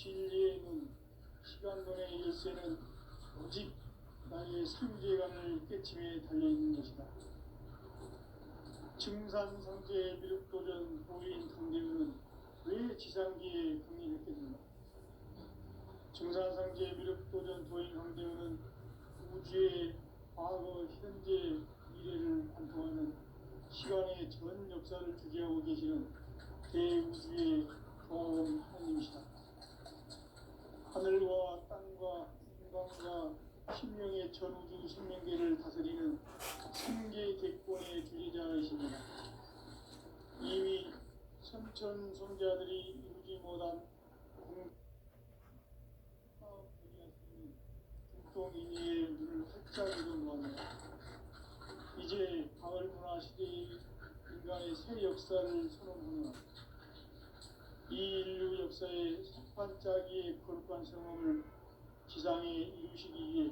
진리의 눈, 시간론의 열쇠는 오직 나의 상제관을 깨침에 달려있는 것이다. 증산상제 미륵도전 도인 강대우는 왜 지상기에 강림했겠는가? 증산상제 미륵도전 도인 강대우는 우주의 과거, 현재, 미래를 관통하는 시간의 전 역사를 주재하고 계시는 대우주의 경험 하나님이시다. 하늘과 땅과 인간과 신명의 전우주 생명계를 다스리는 삼계 객권의 주재자이십니다. 이미 선천성자들이 이루지 못한 중동인의 눈을 활짝 열어놓았다. 이제 가을 문화 시대의 인간의 새 역사를 선언하노라. 이 인류 역사의 반짝이의 거룩한 성험을 지상에 이루시기 위해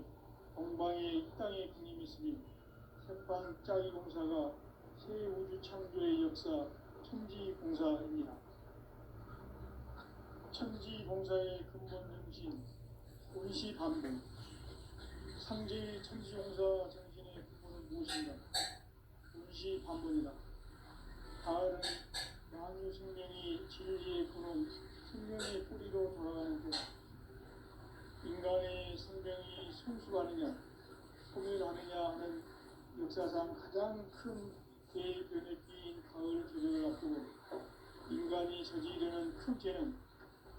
동방의 이 땅에 강림했으며 새반짝이 공사가 새 우주 창조의 역사 천지봉사입니다. 천지봉사의 근본 정신 운시반복. 상제의 천지봉사 정신의 근본은 무엇인가? 운시반복이다. 가을은 만유 생명이 진리의 근원, 생명의 뿌리로 돌아가는 것. 인간의 생명이 성숙하느냐, 소멸하느냐 하는 역사상 가장 큰 대변의 끼인 가을 계절을 앞두고 인간이 저지르는 큰 죄는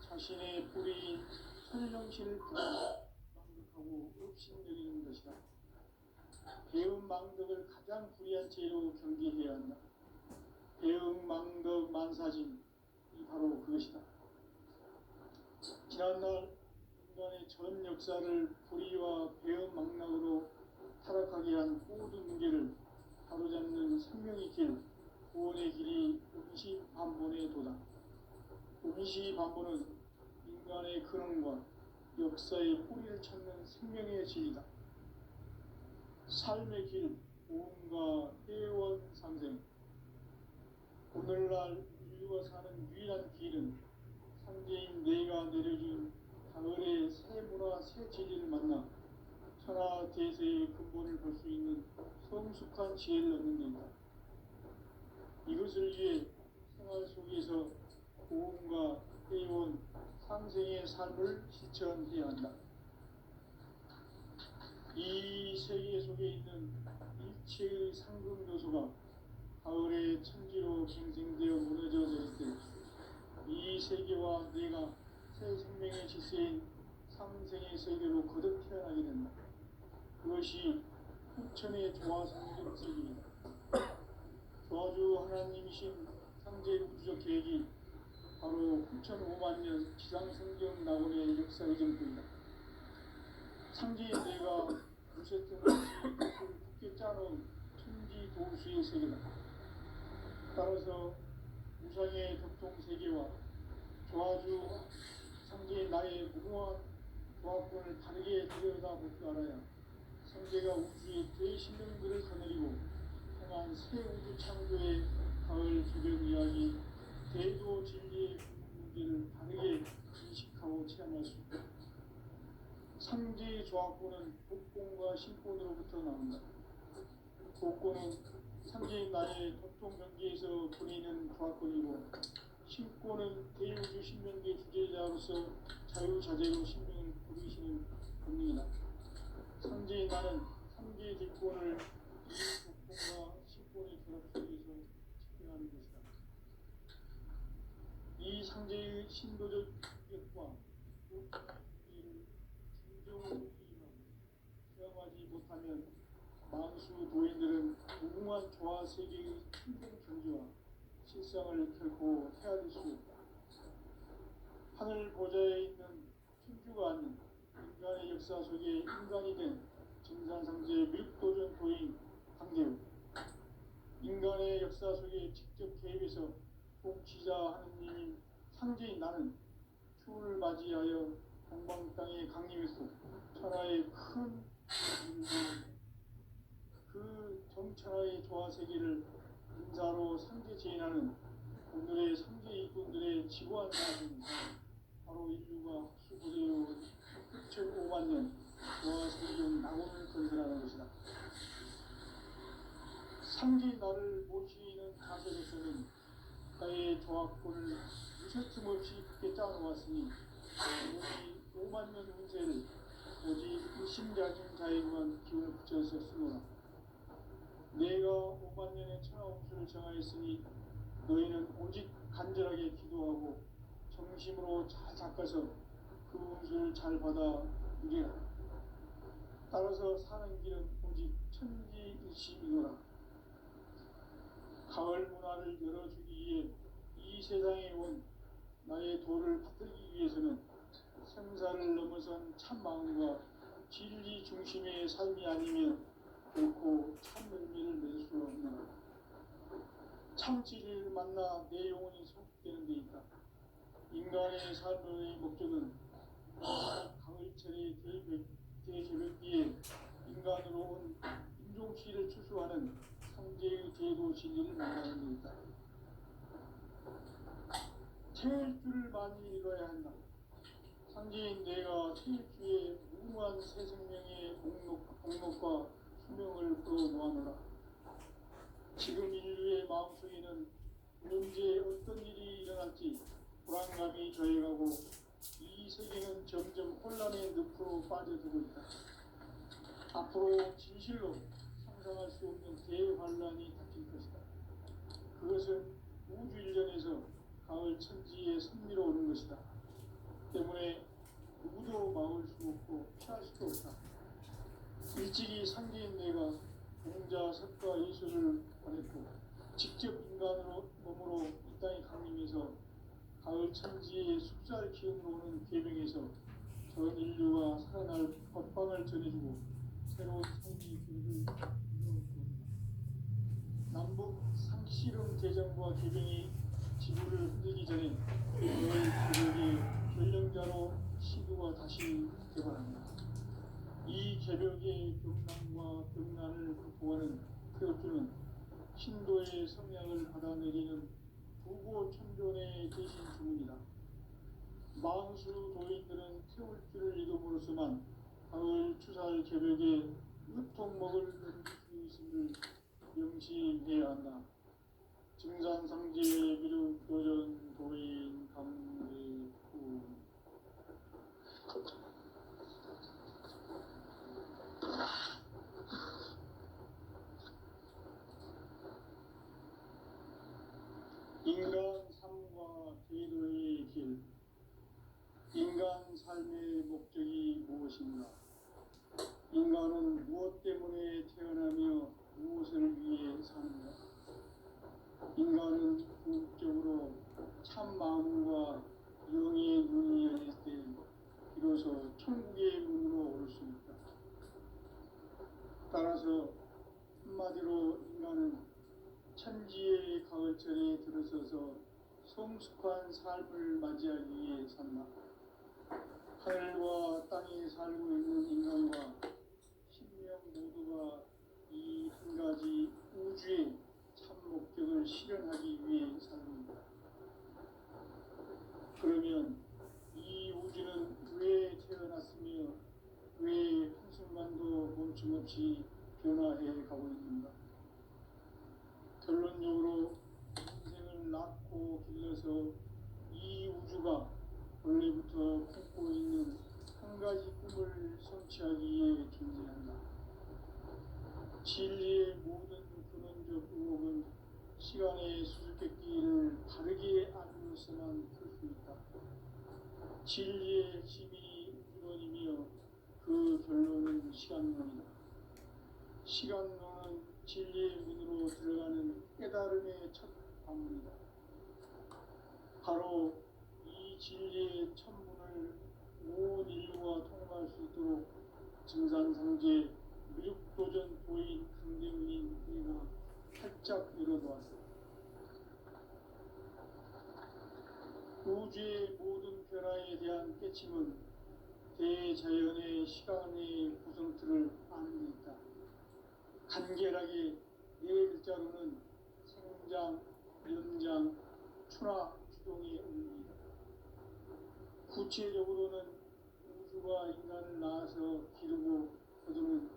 자신의 뿌리인 천령신을 망덕하고 업신여기는 것이다. 배음 망덕을 가장 불의한 죄로 경계해야 한다. 배음 망덕 만사짐이 바로 그것이다. 지난날 인간의 전 역사를 불의와 배음 망락으로 타락하게 한 모든 문제를 바로잡는 생명의 길, 구원의 길이 운시반본의 도다. 운시반본은 인간의 근원과 역사의 뿌리를 찾는 생명의 진리다. 삶의 길, 보험과 회원 상생. 오늘날 인류가 사는 유일한 길은 상제인 내가 내려준 가을의 새 문화, 새 진리를 만나 천하 대세의 근본을 볼 수 있는 성숙한 지혜를 얻는 데 있다. 이것을 위해 생활 속에서 보험과 회원, 상생의 삶을 실천해야 한다. 이 세계 속에 있는 일체의 상금 요소가 가을의 천지로 갱생되어 무너져 내릴 때 이 세계와 내가 새 생명의 질서인 상생의 세계로 거듭 태어나게 된다. 그것이 후천의 조화상적 세계입니다. 조화주 하나님이신 상제 우주적 계획이 바로 후천 5만 년 지상성경 낙원의 역사의 전부이다. 상제인 내가 무쇠등 굳게 짜놓은 천지 도수의 세계다. 따라서 우상의 격통세계와 조화주 상제인 나의 무궁한 조합권을 다르게 들여다볼 줄 알아야 상제가 우주의 대신령들을 거느리고 행한 새 우주 창조의 가을 조경 이야기, 대도 진리의 문제를 다르게 인식하고 체험할 수 있다. 상제의 조합권은 복권과 신권으로부터 나온다. 복권은 상제인 나의 도통 경계에서 보내는 조합권이고, 신권은 대우주 신명계 주제자로서 자유자재로 신명을 부리시는 권능이다. 상제인 나는 상제의 뒷권을 이 복권과 신권의 결합 속에서 집행하는 것이다. 이 상제의 신도적 역과 진정으로 이행하고 체험하지 못하면 만수 도인들은 무궁한 조화 세계의 힘든 경지와 실상을 결코 헤아릴 수 없다. 하늘 보좌에 있는 천주가 아닌 인간의 역사 속에 인간이 된 증산상제 미륵도전 도인 강대우. 인간의 역사 속에 직접 개입해서 통치자 하느님인 상제인 나는 추운을 맞이하여 동방 땅에 강림했고 천하의 큰 그 정천하의 조화 세계를 인사로 상제 제인하는 오늘의 상제 일꾼들의 지고한 사람입니다. 바로 인류가 수고되어온 6,5만 년 노아 성경 낙원을 건설하는 것이다. 상지 나를 모시는 자세로서는 나의 조합권을 무쇠틈 없이 굳게 짜놓았으니 우리 5만 년 운세를 오직 의심자진 자에게만 기운을 붙여서 쓰노라. 내가 5만 년의 천하홍수를 정하였으니 너희는 오직 간절하게 기도하고 정심으로 잘 닦아서 그 운수를 잘 받아 누리라. 따라서 사는 길은 오직 천지일심이노라. 가을 문화를 열어주기 위해 이 세상에 온 나의 도를 받들기 위해서는 생사를 넘어선 참 마음과 진리 중심의 삶이 아니면 결코 참 열매를 맺을 수 없노라. 참 진리를 만나 내 영혼이 성숙되는 데 있다. 인간의 삶의 목적은 가을철의 대개벽기에 인간으로 온 인종시를 추수하는 상제의 제도 진리를 만나는 데 있다. 태일주를 많이 읽어야 한다. 상제인 내가 태일주에 무궁한 새 생명의 공록과 수명을 끌어놓아노라. 지금 인류의 마음속에는 언제 어떤 일이 일어날지 불안감이 저해가고 이 세계는 점점 혼란의 늪으로 빠져들고 있다. 앞으로 진실로 상상할 수 없는 대환란이 닥칠 것이다. 그것은 우주 일전에서 가을 천지의 섭리로 오는 것이다. 때문에 누구도 막을 수 없고 피할 수도 없다. 일찍이 상제인 내가 공자 석가 예수를 보냈고 직접 인간으로 몸으로 이 땅에 강림해서 가을 천지의 숲살 기운으로 오는 계명에서 전 인류가 살아날 법방을 전해주고 새로운 삶의 길을 이루었습니다. 남북 상씨름 대전과 계명이 지구를 흔들기 전에 너의 개벽의 결령자로 시도가 다시 개발합니다. 이 개벽의 병난과 병난을 극복하는 태엽주는 신도의 성향을 받아내리는 부고 천존의 대신 주문이다. 망수 도인들은 태울주를 이름으로서만 가을 추살 개벽에 으통먹을 넘길 수 있음을 명심해야 한다. 증산상제 비륙 도전 도인 감례후 인간 삶과 제도의 길. 인간 삶의 목적이 무엇인가? 인간은 무엇 때문에 태어나며 무엇을 위해 사는가? 인간은 궁극적으로 참 마음과 영의 눈이 열릴 때 비로소 천국의 문으로 올 수 있다. 따라서 한마디로 인간은 천지의 가을철에 들어서서 성숙한 삶을 맞이하기 위해 산다. 하늘과 땅에 살고 있는 인간과 신명 모두가 이 한 가지 우주의 참 목적을 실현하기 위해 살고 있다. 그러면 이 우주는 왜 태어났으며 왜 한순간도 멈춤없이 변화해 가고 있는가? 결론적으로 인생을 낳고 길러서 이 우주가 원래부터 품고 있는 한 가지 꿈을 성취하기 위해 존재한다. 진리의 모든 근원적 의혹은 시간의 수수께끼를 바르게 알고서만 풀 수 있다. 진리의 핵심이 우주론이며 그 결론은 시간론이다. 시간론은 진리의 문으로 들어가는 깨달음의 첫 관문이다. 바로 이 진리의 천문을 온 인류가 통과할 수 있도록 증산상제 미륵도전 도인 강대문인 우리가 활짝 열어놓았다. 우주의 모든 변화에 대한 깨침은 대자연의 시간의 구성틀을 아는 데 있다. 간결하게 네 글자로는 생장, 연장, 추나, 추동의 의미이다. 구체적으로는 우주가 인간을 낳아서 기르고 거두는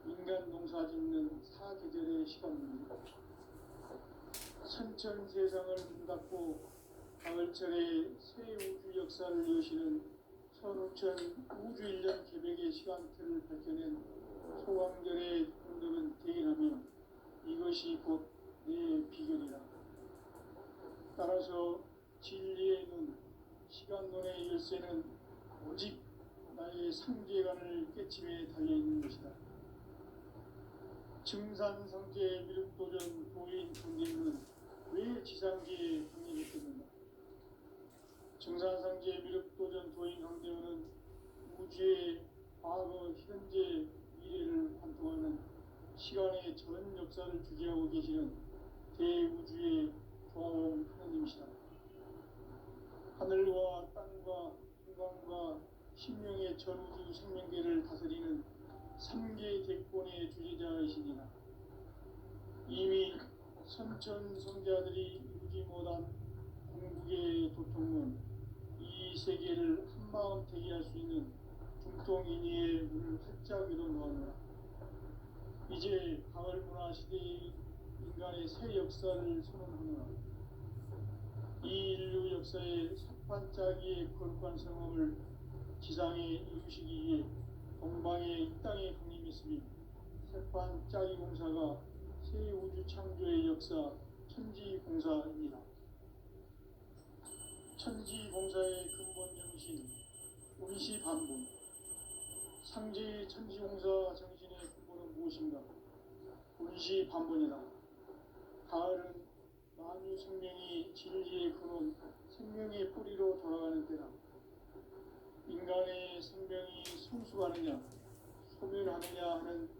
인간 농사 짓는 사계절의 시간입니다. 선천 세상을 문 닫고 가을철에 새 우주 역사를 여시는 선우천 우주일년 개백의 시간틀을 밝혀낸 소강절의 공덕은 대견하며 이것이 곧 내 비결이라. 따라서 진리의 눈, 시간론의 열쇠는 오직 나의 상제관을 깨침에 달려있는 것이다. 증산상제 미륵도전 도인 경계문은 왜 지상계에 강림했겠는가? 증산상제 미륵도전 도인 강대문은 우주의 과거, 현재, 미래를 관통하는 시간의 전 역사를 주재하고 계시는 대우주의 조화원 하나님이시다. 하늘과 땅과 인간과 신명의 전우주 생명계를 다스리는 삼계 대권의 주재자이시니라. 이미 선천 성자들이 이루지 못한 궁극의 도통문, 이 세계를 한마음 대기할 수 있는 중통인의의 문을 활짝 열어놓았노라. 이제 가을 문화 시대의 인간의 새 역사를 선언하노라. 이 인류 역사의 삿반짜기의 거룩한 성험을 지상에 이루시기 위해 동방의 이 땅에 강림했으며 삿반짜기 공사가 새 우주 창조의 역사 천지공사입니다. 천지공사의 근본 정신 운시반본. 상제의 천지공사 정신의 근본은 무엇인가? 운시반본이다. 가을은 만유 생명이 진리의 근원, 생명의 뿌리로 돌아가는 때다. 인간의 생명이 성숙하느냐, 소멸하느냐 하는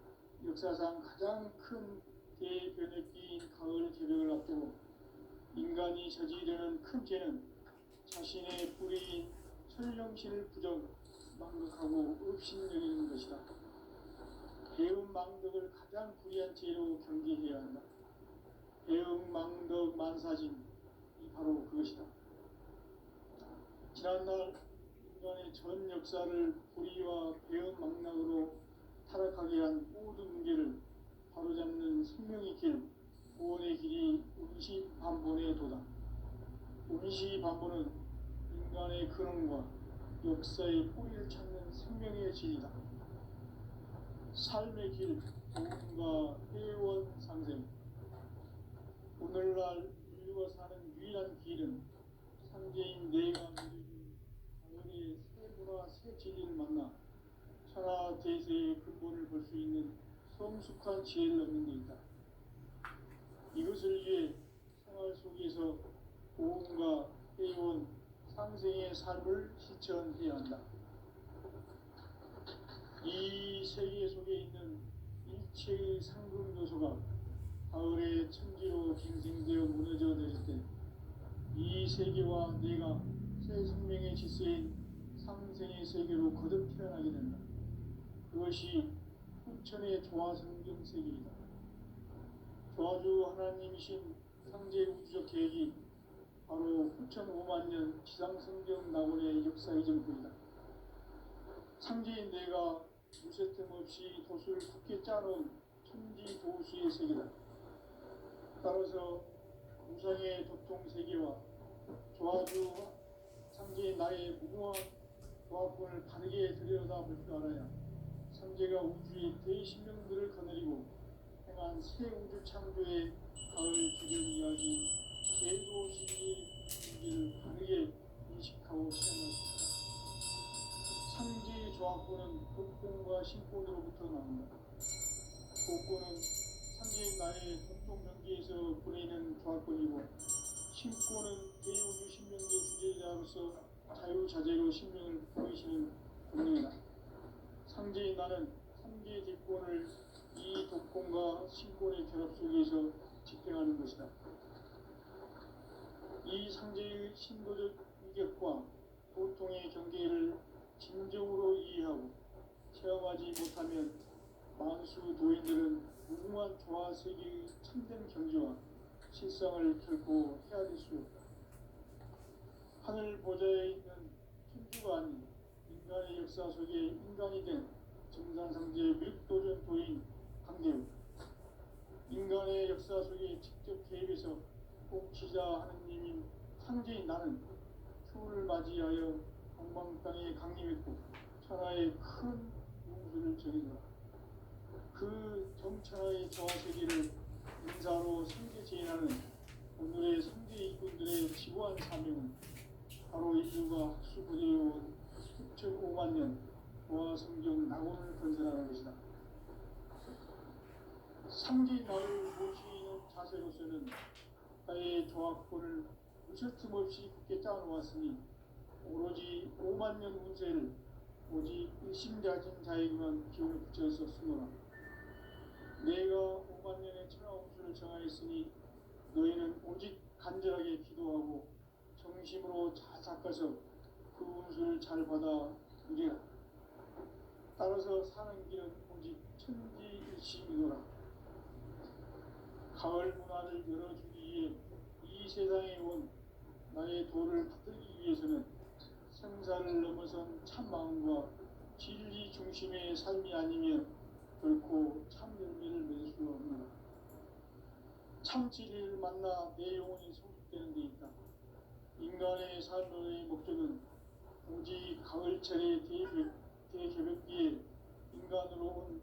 역사상 가장 큰 대변혁기인 가을 개벽을 앞두고 인간이 저지르는 큰 죄는 자신의 뿌리인 설령신을 부정, 망극하고 업신여기는 것이다. 배음 망덕을 가장 불의한 죄로 경계해야 한다. 배음 망덕 만사진이 바로 그것이다. 지난날 인간의 전 역사를 불의와 배음 망락으로 타락하게 한 모든 문제를 바로잡는 생명의 길, 구원의 길이 운시반본의 도다. 운시반본은 인간의 근원과 역사의 뿌리를 찾는 생명의 길이다. 삶의 길, 도움과 회원 상생. 오늘날 인류가 사는 유일한 길은 상제인 내가 누리는 가을의 새 문화 새 진리를 만나 천하 대세의 근본을 볼 수 있는 성숙한 지혜를 얻는 데 있다. 이것을 위해 생활 속에서 도움과 회원, 상생의 삶을 실천해야 한다. 이 세계 속에 있는 일체의 상금 요소가 가을의 천지로 갱생되어 무너져 내릴 때 이 세계와 내가 새 생명의 질서인 상생의 세계로 거듭 태어나게 된다. 그것이 후천의 조화성경 세계이다. 조화주 하나님이신 상제 우주적 계획이 바로 후천 5만년 지상성경 낙원의 역사의 전부이다. 상제인 내가 무쇠 틈 없이 도수를 굳게 짜놓은 천지 도수의 세계다. 따라서 무상의 도통 세계와 조화주 상제인 나의 무궁한 조화권을 바르게 들여다볼 줄 알아야 상제가 우주의 대신명들을 거느리고 행한 새 우주 창조의 가을 기름 이야기, 제도 진리의 문제를 바르게 인식하고 체험할 수 있다. 상제의 조화권은 복권과 신권으로부터 나온다. 복권은 상제인 나의 동통명기에서 보내는 조화권이고, 신권은 대우주 신명계 주제자로서 자유자재로 신명을 보이시는 본능이다. 상제인 나는 3개 대권을 이 독권과 신권의 결합 속에서 집행하는 것이다. 이 상제의 신도적 위격과 보통의 경계를 진정으로 이해하고 체험하지 못하면 만수 도인들은 무궁한 조화 세계의 참된 경지와 실상을 결코 헤아릴 수 없다. 하늘 보좌에 있는 우주가 아닌 인간의 역사 속에 인간이 된 증산상제 멸도전 도인 강대우, 인간의 역사 속에 직접 개입해서 통치자 하느님인 상제인 나는 추운을 맞이하여 동방 땅에 강림했고 천하의 큰 용수를 정해주라. 그 정천하의 저하 세계를 인사로 상제 제인하는 오늘의 상제 이군들의 지고한 사명은 바로 인류가 학수부대해온 6,5만 년 보아 성경 낙원을 건설하는 것이다. 상제인 나를 모시는 자세로서는 나의 조합권을 무셔틈 없이 굳게 짜놓았으니 오로지 5만 년 운세를 오직 일심가진 자에게만 기운을 붙여서 쓰노라. 내가 5만 년의 천하운수를 정하였으니 너희는 오직 간절하게 기도하고 정심으로 잘 닦아서 그 운수를 잘 받아 누리라. 따라서 사는 길은 오직 천지일심이노라. 가을 문화를 열어주기 위해 이 세상에 온 나의 도를 받들기 위해서는 생사를 넘어선 참마음과 진리 중심의 삶이 아니면 결코 참 열매를 맺을 수 없노라. 참 진리를 만나 내 영혼이 성숙되는 데 있다. 인간의 삶의 목적은 오직 가을철의 대개벽기에 인간으로 온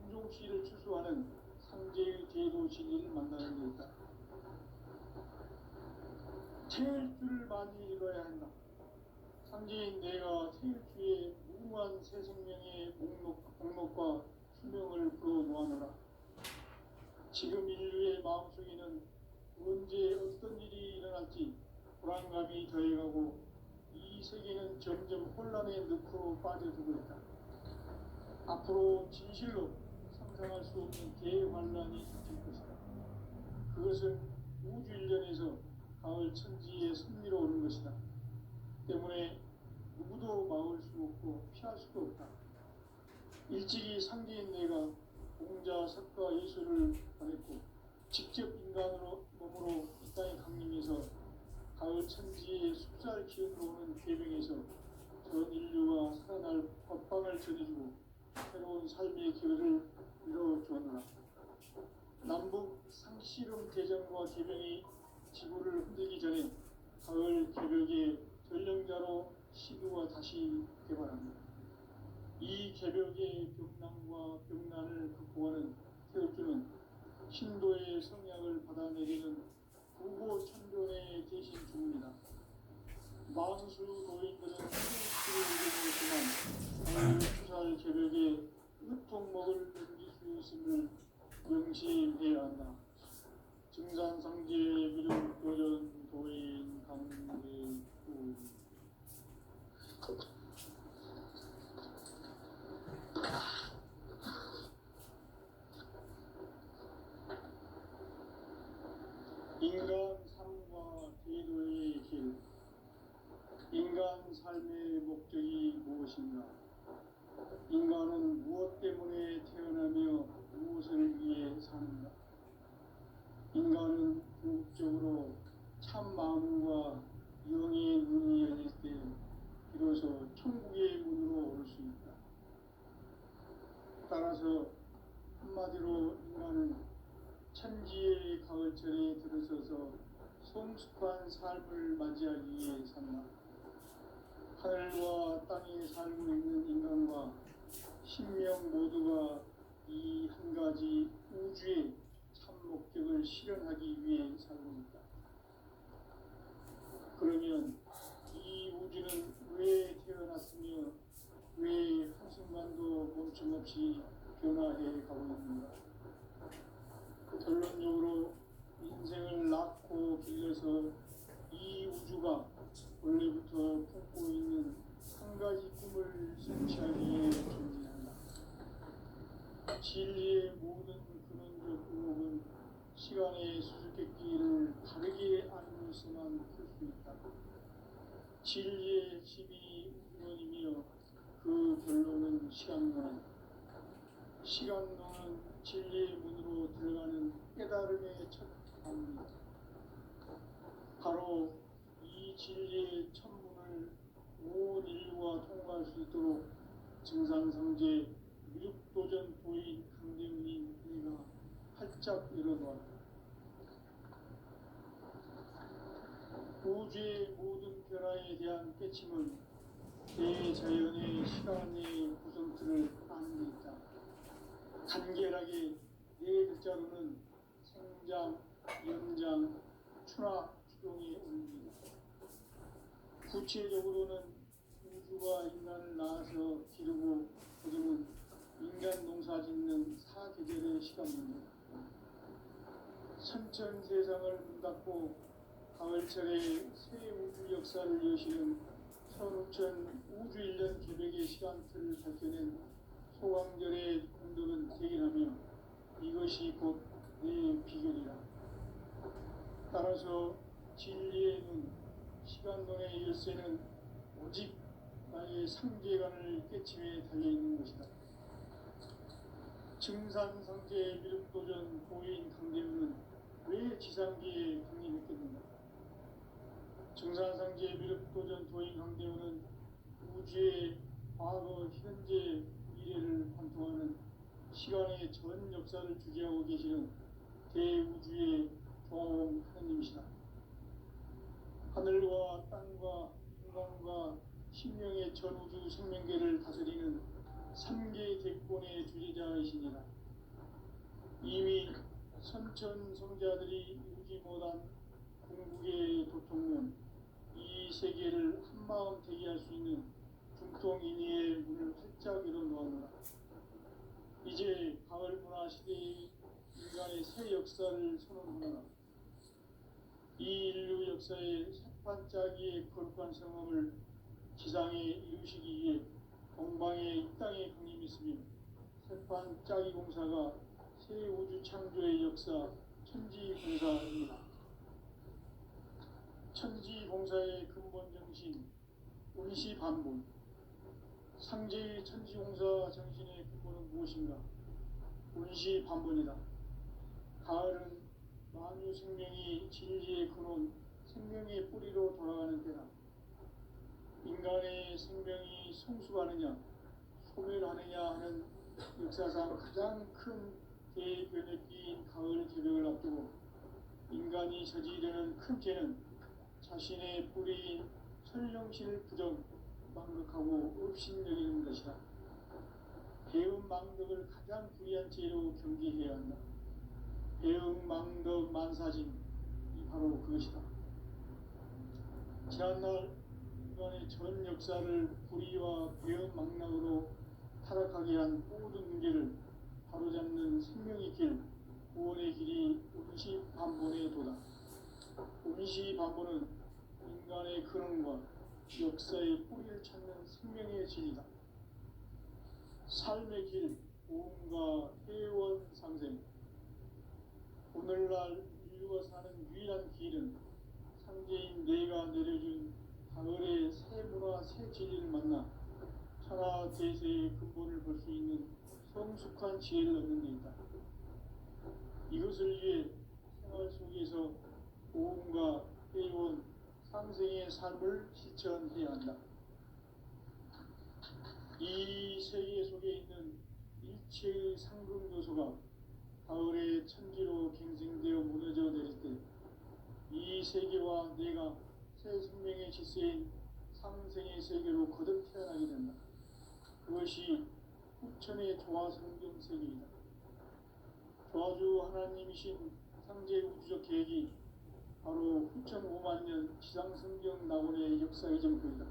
인종씨를 추수하는 상제의 제도 진리를 만나는 데 있다. 태일주를 많이 읽어야 한다. 상제인 내가 태일주의 무궁한 새 생명의 목록과 수명을 풀어놓아노라. 지금 인류의 마음속에는 언제 어떤 일이 일어날지 불안감이 더해가고 이 세계는 점점 혼란의 늪으로 빠져들고 있다. 앞으로 진실로 상상할 수 없는 대환란이 닥칠 것이다. 그것은 우주 일련에서 가을 천지의 섭리로 오는 것이다. 때문에 누구도 막을 수 없고 피할 수도 없다. 일찍이 상제인 내가 공자, 석가, 예수를 보냈고 직접 인간으로 몸으로 이 땅에 강림해서 가을 천지의 숫살 기운으로 오는 계명에서 전 인류가 살아날 법방을 전해주고 새로운 삶의 길을 이뤄주었노라. 남북 상씨름 대전과 계명이 지구를 흔들기 전에 가을 개벽의 전령자로 시교가 다시 개발합니다. 이 개벽의 병난과 병난을 극복하는 태극주는 신도의 성약을 받아내리는 구고 천존의 대신 주입니다. 만수 노인들은 생수를 이루었지만 추살 개벽의 으통목을 넘길 수 있음을 명심해야 한다. 증산상제 미륵도전 도인 강대우. 인간 삶과 제도의 길. 인간 삶의 목적이 무엇인가? 인간은 무엇 때문에 태어나며 무엇을 위해 사는가? 인간은 궁극적으로 참 마음과 영의 눈이 열릴 때 비로소 천국의 문으로 올 수 있다. 따라서 한마디로 인간은 천지의 가을철에 들어서서 성숙한 삶을 맞이하기 위해 산다. 하늘과 땅에 살고 있는 인간과 신명 모두가 이 한 가지 우주의 참 목적을 실현하기 위해 살고 있다. 그러면 이 우주는 왜 태어났으며 왜 한순간도 멈춤없이 변화해 가고 있는가? 결론적으로 인생을 낳고 길러서 이 우주가 원래부터 품고 있는 한 가지 꿈을 성취하기에 존재한다. 진리의 모든 근원적 의혹은 시간의 수수께끼를 바르게 알고 있어만 풀 수 있다. 진리의 핵심이 근원이며 그 결론은 시간론이다. 시간론은 진리의 문으로 들어가는 깨달음의 첫 방문이다. 바로 이 진리의 천문을 온 인류가 통과할 수 있도록 증산성제 미륵도전 도인 강대문인 내가 활짝 열어놓았다. 우주의 모든 변화에 대한 깨침은 대자연의 시간의 구성틀을 아는 데 있다. 간결하게 네 글자로는 생장, 연장, 추나 추동이 옵니다. 구체적으로는 우주가 인간을 낳아서 기르고 거두는 인간 농사 짓는 사계절의 시간입니다. 선천 세상을 문 닫고 가을철에 새 우주 역사를 여시는 선우천 우주 1년 계획의 시간틀을 밝혀낸 소강절의 공덕은 대기하며 이것이 곧 내 비결이라. 따라서 진리의 눈, 시간론의 열쇠는 오직 나의 상계관을 깨침에 달려있는 것이다. 증산상제 미륵도전 고인 강대문은 왜 지상기에 강림했겠는가? 증산상제 미륵도전 도인 강대문은 우주의 과거, 현재, 미래를 관통하는 시간의 전 역사를 주재하고 계시는 대우주의 조화원 하느님이시다. 하늘과 땅과 인간과 신명의 전우주 생명계를 다스리는 3개 대권의 주제자이시니라. 이미 선천성자들이 이루지 못한 궁극의 도통문, 이 세계를 한마음 되게 할 수 있는 중통인의의 문을 활짝 열어놓았노라. 이제 가을 문화 시대의 인간의 새 역사를 선언하노라. 이 인류 역사의 새판짜기의 거룩한 성험을 지상에 이루시기 위해 동방의 이 땅에 강림했으며 새판짜기 공사가 새 우주 창조의 역사 천지공사입니다. 천지공사의 근본 정신 운시반본. 상제의 천지공사 정신의 근본은 무엇인가? 운시반본이다. 가을은 만유 생명이 진리의 근원, 생명의 뿌리로 돌아가는 때다. 인간의 생명이 성숙하느냐, 소멸하느냐 하는 역사상 가장 큰 대변혁기인 가을 개벽을 앞두고 인간이 저지르는 큰 죄는 자신의 뿌리인 천령신을 부정, 망덕하고 업신여기는 것이다. 배음 망덕을 가장 불의한 죄로 경계해야 한다. 배음 망덕 만사짐이 바로 그것이다. 지난날 인간의 전 역사를 불의와 배음 망락으로 타락하게 한 모든 문제를 바로잡는 생명의 길, 구원의 길이 운시반본의 도다. 운시반본은 인간의 근원과 역사의 뿌리를 찾는 생명의 진이다. 삶의 길, 보험과 회원 상생. 오늘날 인류가 사는 유일한 길은 상제인 내가 내려준 가을의 새 문화 새 진리를 만나 천하 대세의 근본을 볼 수 있는 성숙한 지혜를 얻는 데 있다. 이것을 위해 생활 속에서 보험과 회원 상생의 삶을 실천해야 한다. 이 세계 속에 있는 일체의 상금 요소가 가을의 천지로 갱생되어 무너져 내릴 때 이 세계와 내가 새 생명의 질서인 상생의 세계로 거듭 태어나게 된다. 그것이 후천의 조화성경 세계이다. 조화주 하나님이신 상제 우주적 계획이 바로 후천 5만 년 지상성경 낙원의 역사의 정표이다.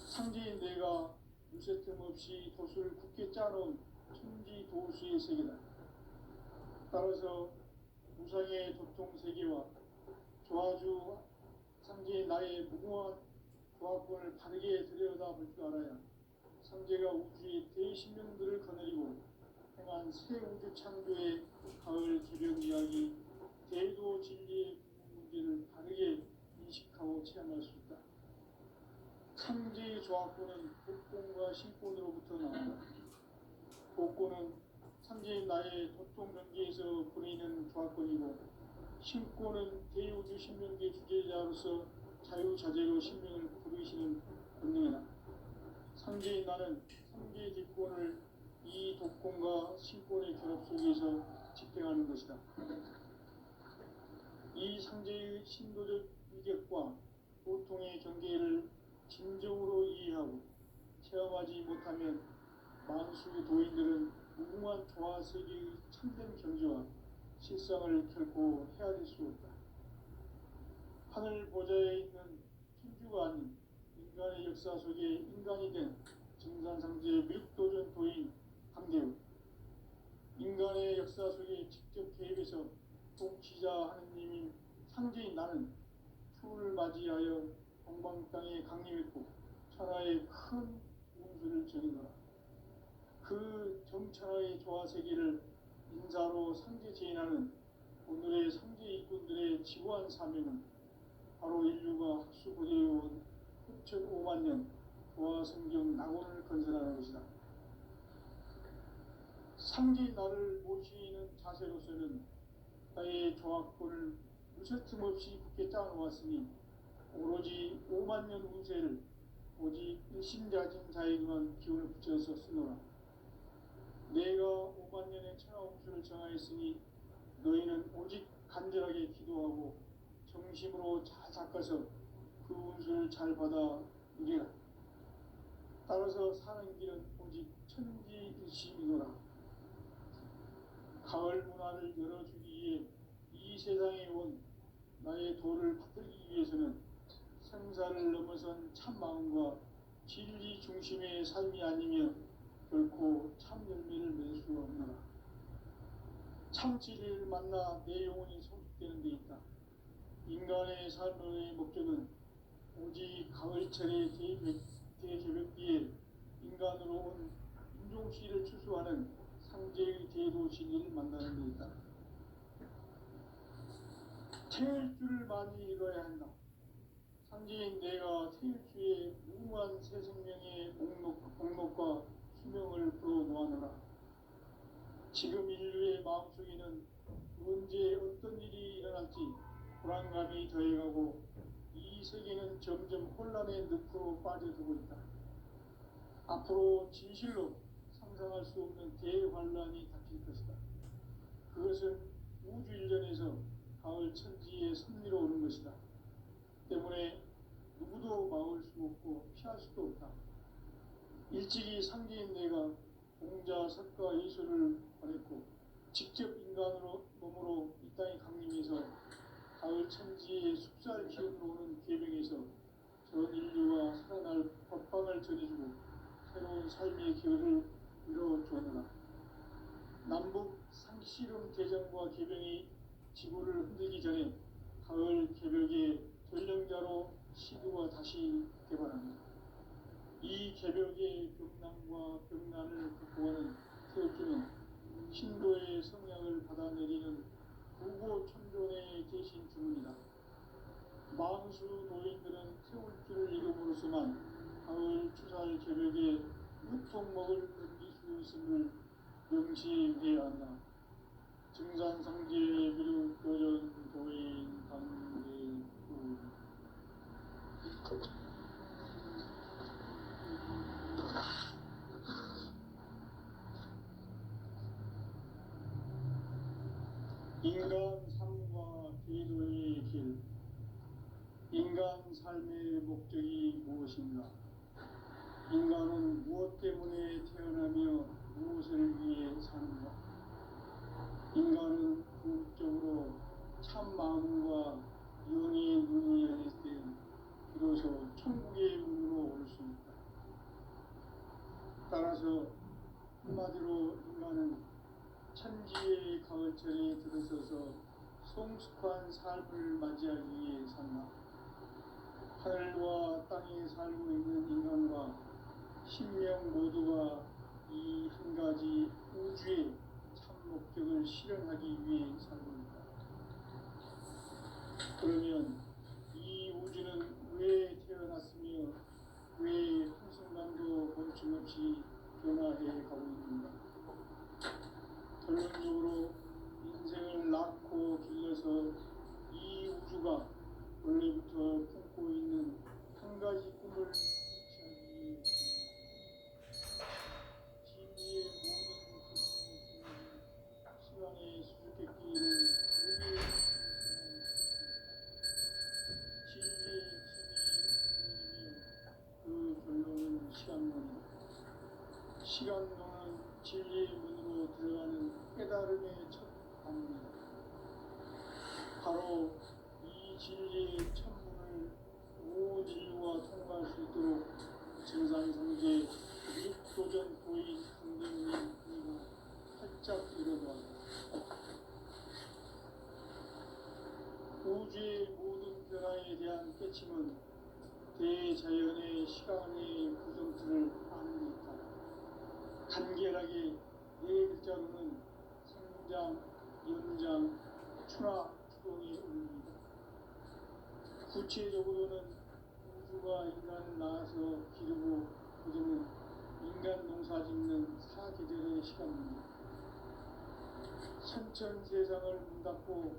상제인 내가 유세 틈 없이 도수를 굳게 짜놓은 천지 도수의 세계다. 따라서 우상의 도통 세계와 조화주 상제인 나의 무궁한 조화권을 바르게 들여다볼 줄 알아야 상제가 우주의 대신명들을 거느리고 행한 새 우주 창조의 가을 개벽 이야기, 대도 진리의 문제를 바르게 인식하고 체험할 수 있다. 상제의 조화권은 복권과 신권으로부터 나온다. 복권은 상제인 나의 도통 경계에서 보내는 조화권이고, 신권은 대우주 신명계 주제자로서 자유자재로 sinh命을 부르시는 본능이다. 상제인 나는 상제 직권을 이 독권과 신권의 결합 속에서 집행하는 것이다. 이 상제의 신도적 위격과 보통의 경계를 진정으로 이해하고 체험하지 못하면 만수 도인들은 무궁한 조화세계의 참된 경지와 실상을 결코 헤아릴 수 없다. 하늘 보좌에 있는 천주가 아닌 인간의 역사 속에 인간이 된 증산상제의 밀도전 도인 강대우, 인간의 역사 속에 직접 개입해서 통치자 하느님인 상제인 나는 추운을 맞이하여 동방 땅에 강림했고 천하의 큰 운수를 전이노라. 그 정천하의 조화세계를 인사로 상제 제인하는 오늘의 상제 일꾼들의 지구한 사명은 바로 인류가 학수고대해온 6,500만 년 조화성경 낙원을 건설하는 것이다. 상제인 나를 모시는 자세로서는 나의 조화권을 무쇠틈 없이 굳게 짜놓았으니 오로지 5만 년 운세를 오직 일심자진 자에게만 기운을 붙여서 쓰노라. 내가 5만 년의 천하 운수를 정하였으니 너희는 오직 간절하게 기도하고 정심으로 잘 닦아서 그 운수를 잘 받아 누리라. 따라서 사는 길은 오직 천지일심이노라. 가을 문화를 열어주기 위해 이 세상에 온 나의 도를 받들기 위해서는 생사를 넘어선 참마음과 진리 중심의 삶이 아니면 결코 참 열매를 맺을 수 없노라. 참 진리를 만나 내 영혼이 성숙되는 데 있다. 인간의 삶의 목적은 오직 가을철의 대개벽기에 인간으로 온 인종씨를 추수하는 상제의 대도 진리를 만나는 데 있다. 태일 줄을 많이 이뤄야 한다. 상제인 내가 태일주에 무궁한 새 생명의 목록과 수명을 불어놓아노라. 지금 인류의 마음속에는 언제 어떤 일이 일어날지 불안감이 더해가고 이 세계는 점점 혼란의 늪으로 빠져들고 있다. 앞으로 진실로 상상할 수 없는 대환란이 닥칠 것이다. 그것은 우주 일전에서 가을 천지의 섭리로 오는 것이다. 때문에 누구도 막을 수 없고 피할 수도 없다. 일찍이 상제인 내가 공자, 석가, 예수를 보냈고 직접 인간으로 몸으로 이 땅에 강림해서 가을 천지의 숲살 기운으로 오는 계명에서 전 인류가 살아날 법방을 전해주고 새로운 삶의 기회를 이뤄주었노라. 남북 상씨름 대전과 계병이 지구를 흔들기 전에 가을 개벽의 전령자로 시두가 다시 개발합니다. 이 개벽의 병난과 병난을 극복하는 태울주는 신도의 성향을 받아내리는 부고천존에 계신 주문이다. 만수 노인들은 태울주를 이름으로서만 가을 추살 개벽에 유통먹을 넘길 수 있음을 명시해야 한다. 증산상제의 비록 교전 도인 강대우 인간 삶과 기도의 길. 인간 삶의 목적이 무엇인가? 인간은 무엇 때문에 태어나며 무엇을 위해 사는가? 인간은 궁극적으로 참 마음과 영의 눈이 열릴 때 비로소 천국의 문으로 올 수 있다. 따라서 한마디로 인간은 천지의 가을철에 들어서서 성숙한 삶을 맞이하기 위해 산다. 하늘과 땅에 살고 있는 인간과 신명 모두가 이 한 가지 우주의 참 목적을 실현하기 위해 살고 있다. 그러면 이 우주는 왜 태어났으며 왜 한순간도 멈춤없이 변화해 가고 있는가? 결론적으로 인생을 낳고 길러서 이 우주가 원래부터 품고 갖고 있는 한 가지 꿈을 성취하기 위해 진리의 모든 그림을 시간의 수수께끼를 다르게 진리의 힘이 근원이며 그 결론은 시간론이다. 시간론은 진리의 문으로 들어가는 깨달음의 첫 방문이다. 바로 이 진리의 천문을 온 인류가 통과할 수 있도록 증산성제 육도전 도인 강대문이 그리고 활짝 열어놓았다. 우주의 모든 변화에 대한 깨침은 대자연의 시간의 구성틀을 아는 데 있다. 간결하게 네 글자로는 생장, 연장, 추나 추동이 의미입니다. 구체적으로는 우주가 인간을 낳아서 기르고 거두는 인간 농사 짓는 사계절의 시간입니다. 선천 세상을 문닫고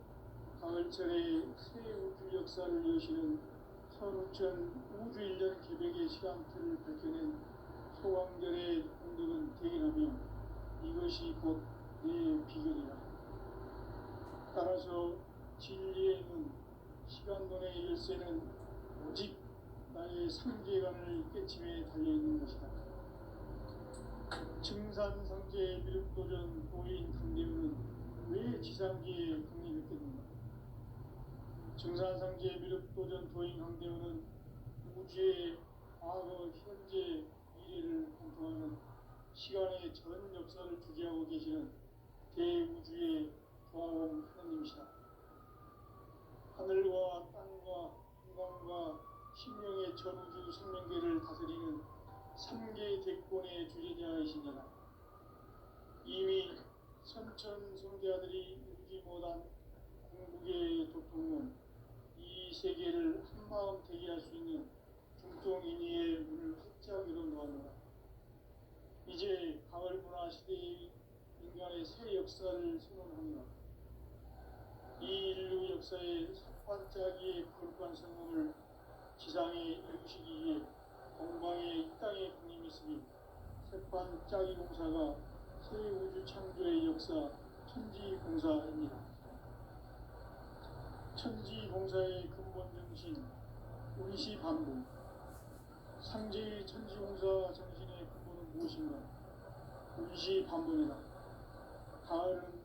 가을철에 새 우주 역사를 여시는 선우천 우주 1년 개백의 시간틀을 밝혀낸 소강절의 공덕은 대견하며 이것이 곧 내 비결이라. 따라서 진리의 눈, 시간론의 열쇠는 오직 나의 삼계관을 깨침에 달려있는 것이다. 증산상제 미륵도전 도인 강대문은 왜 지상기에 강림했겠는가? 증산상제 미륵도전 도인 강대문은 우주의 과거, 현재, 미래를 공통하는 시간의 전 역사를 주재하고 계시는 대우주의 조화원 하나님이시다. 하늘과 땅과 인간과 신명의 전우주 생명계를 다스리는 3개 대권의 주제자이시니라. 이미 선천 성대아들이 이루지 못한 궁극의 도통은 이 세계를 한마음 되게 할 수 있는 중통인의의 문을 활짝 열어놓았노라. 이제 가을 문화 시대의 인간의 새 역사를 선언합니다. 이 인류 역사의 삿반짜기의 거룩한 성공을 지상에 이루시기 위해 동방의 이 땅에 국림이 있으니 셋반짜기 공사가 새 우주 창조의 역사 천지공사입니다. 천지공사의 근본 정신 운시반복. 상제의 천지공사 정신의 근본은 무엇인가? 운시반복이다. 가을은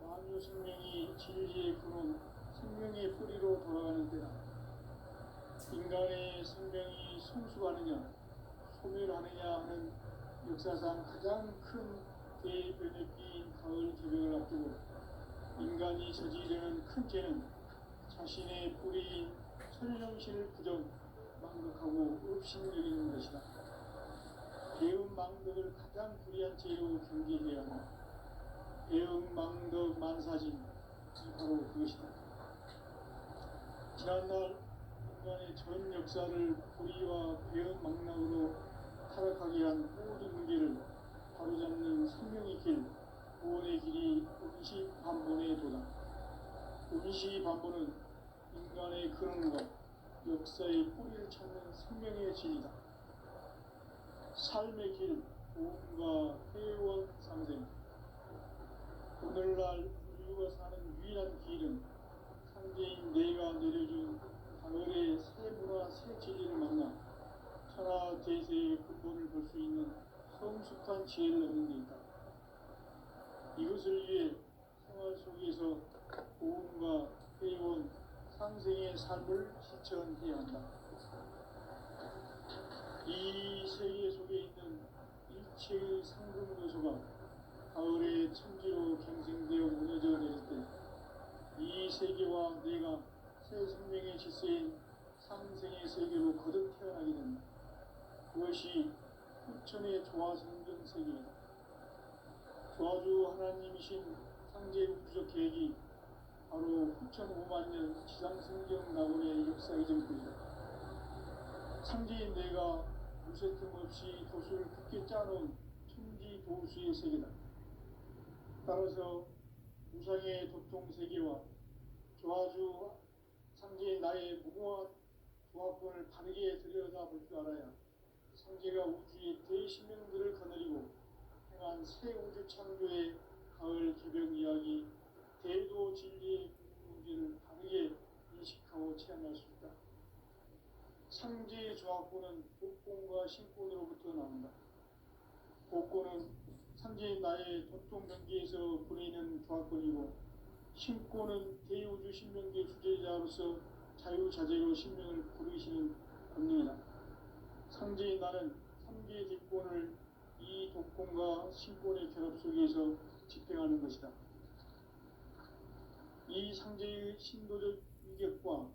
만유 생명이 진리의 근원, 생명의 뿌리로 돌아가는 때다. 인간의 생명이 성숙하느냐, 소멸하느냐 하는 역사상 가장 큰 대변혁기인 가을 개벽을 앞두고 인간이 저지르는 큰 죄는 자신의 뿌리인 천령신을 부정, 망덕하고 업신여기는 것이다. 배움 망덕을 가장 불의한 죄로 경계해야 한다. 배움 망덕 만사진, 바로 그것이다. 지난날 인간의 전 역사를 불의와 배움 망락으로 타락하게 한 모든 문제를 바로잡는 생명의 길, 구원의 길이 운시반본의 도다. 운시반본은 인간의 근원과 역사의 뿌리를 찾는 생명의 진리다. 삶의 길, 보험과 회원 상생. 오늘날 인류가 사는 유일한 길은 상제인 내가 내려준 가을의 새 문화 새 진리를 만나 천하 대세의 근본을 볼 수 있는 성숙한 지혜를 얻는 데 있다. 이것을 위해 생활 속에서 보험과 회원, 상생의 삶을 실천해야 한다. 이 세계 속에 있는 일체의 상금 요소가 가을의 천지로 갱생되어 무너져 내릴 때 이 세계와 내가 새 생명의 질서인 상생의 세계로 거듭 태어나게 된다. 그것이 후천의 조화성경 세계이다. 조화주 하나님이신 상제 우주적 계획이 바로 후천 5만 년 지상성경 낙원의 역사 이전뿐이다. 상제인 내가 무쇠 틈 없이 도수를 굳게 짜놓은 천지 도수의 세계다. 따라서 무상의 도통 세계와 조화주 상제인 나의 무궁한 조합권을 바르게 들여다볼 줄 알아야 상제가 우주의 대신명들을 거느리고 행한 새 우주 창조의 가을 개벽 이야기, 대도 진리의 문제를 바르게 인식하고 체험할 수 있다. 상제의 조합권은 복권과 신권으로부터 나온다. 복권은 상제의 나의 도통 경계에서 보내는 조합권이고, 신권은 대우주 신명계 주제자로서 자유자재로 신명을 부르시는 권능이다. 상제의 나는 3개의 뒷권을 이 독권과 신권의 결합 속에서 집행하는 것이다. 이 상제의 신도적 위격과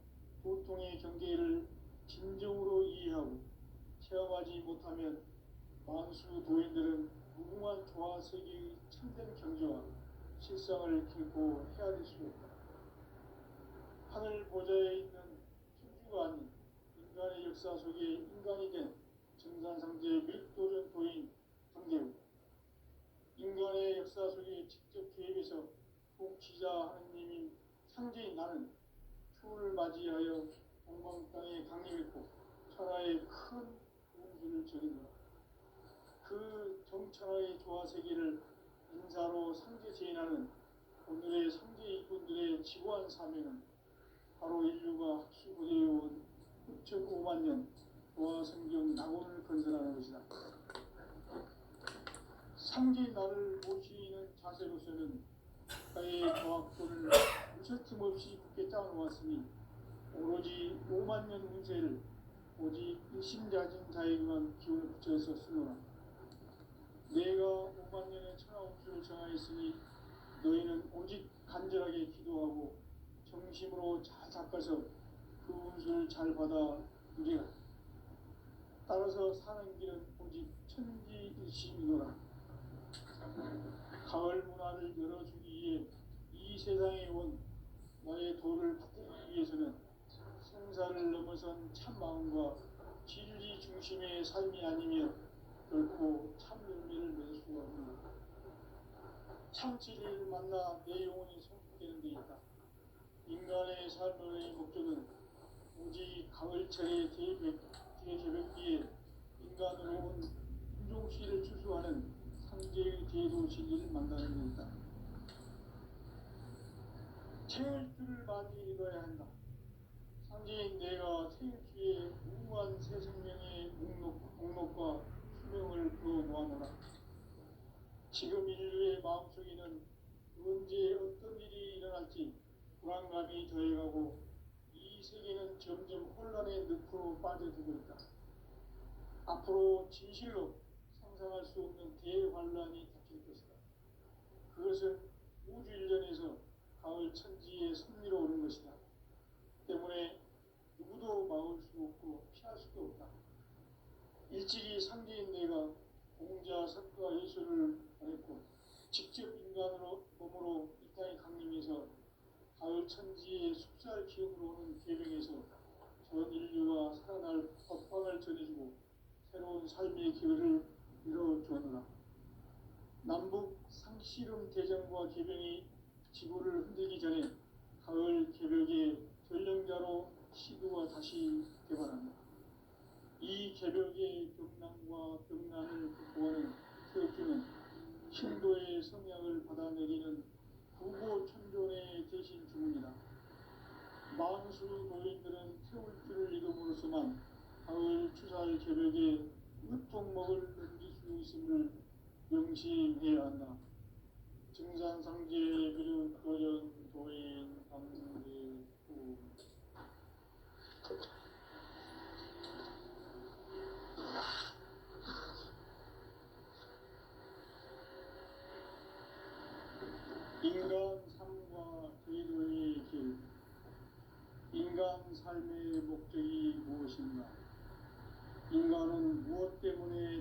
도통의 경계를 진정으로 이해하고 체험하지 못하면 만수 도인들은 무궁한 조화세계의 참된 경지와 실상을 결코 헤아릴 수 없다. 하늘 보좌에 있는 천주가 아닌 인간의 역사 속에 인간이 된 정산상제 및 도전 도인 강대우, 인간의 역사 속에 직접 개입해서 통치자 하느님인 상제인 나는 추후를 맞이하여 동방 땅에 강림했고 천하의 큰 운수를 저긴다. 그 정천하의 조화세계를 인사로 상제 제인하는 오늘의 상제 일꾼들의 지고한 사명은 바로 인류가 학수고대해온 9,5만 년 조화성경 낙원을 건설하는 것이다. 상제인 나를 모시는 자세로서는 국가의 조합권을 무설틈 없이 굳게 짜놓았으니 오로지 5만 년 운세를 오직 일심자진 자에게만 기운을 붙여서 쓰노라. 내가 5만 년의 천하 운수를 정하였으니 너희는 오직 간절하게 기도하고 정심으로 잘 닦아서 그 운수를 잘 받아 누리라. 따라서 사는 길은 오직 천지일심이노라. 가을 문화를 열어주기 위해 이 세상에 온 나의 도를 바꾸기 위해서는 생사를 넘어선 참 마음과 진리 중심의 삶이 아니면 결코 참 열매를 맺을 수가 없노라. 참 진리를 만나 내 영혼이 성숙되는 데 있다. 인간의 삶의 목적은 오직 가을철의 대개벽기에 인간으로 온 인종씨를 추수하는 상제의 대도 진리를 만나는 데 있다. 체일주를 많이 읽어야 한다. 상제인 내가 체일주의 무한 새 생명의 목록과 수명을 풀어 놓아노라. 지금 인류의 마음속에는 언제 어떤 일이 일어날지 불안감이 더해가고 이 세계는 점점 혼란의 늪으로 빠져들고 있다. 앞으로 진실로 상상할 수 없는 대환란이 닥칠 것이다. 그것은 우주 일련에서 가을 천지의 섭리로 오는 것이다. 때문에 누구도 막을 수 없고 피할 수도 없다. 일찍이 상제인 내가 공자, 석가, 예수를 보냈고 직접 인간으로 몸으로 이 땅에 강림해서 가을 천지의 숙살 기운으로 오는 계명에서 전 인류가 살아날 법방을 전해주고 새로운 삶의 기회를 이뤄주었노라. 남북 상씨름 대전과 계명이 지구를 흔들기 전에 가을 개벽의 전령자로 시도가 다시 개발한다. 이 개벽의 벽난과 벽난을 극복하는 태극기는 신도의 성향을 받아내리는 부고천존의 대신 주문이다. 만수 노인들은 태울 줄을 이름으로서만 가을 추살 개벽에 으통먹을 넘길 수 있음을 명심해야 한다. 증산상제 비lut 도전 도인 강제후 인간 삶과 제도의 길. 인간 삶의 목적이 무엇인가? 인간은 무엇 때문에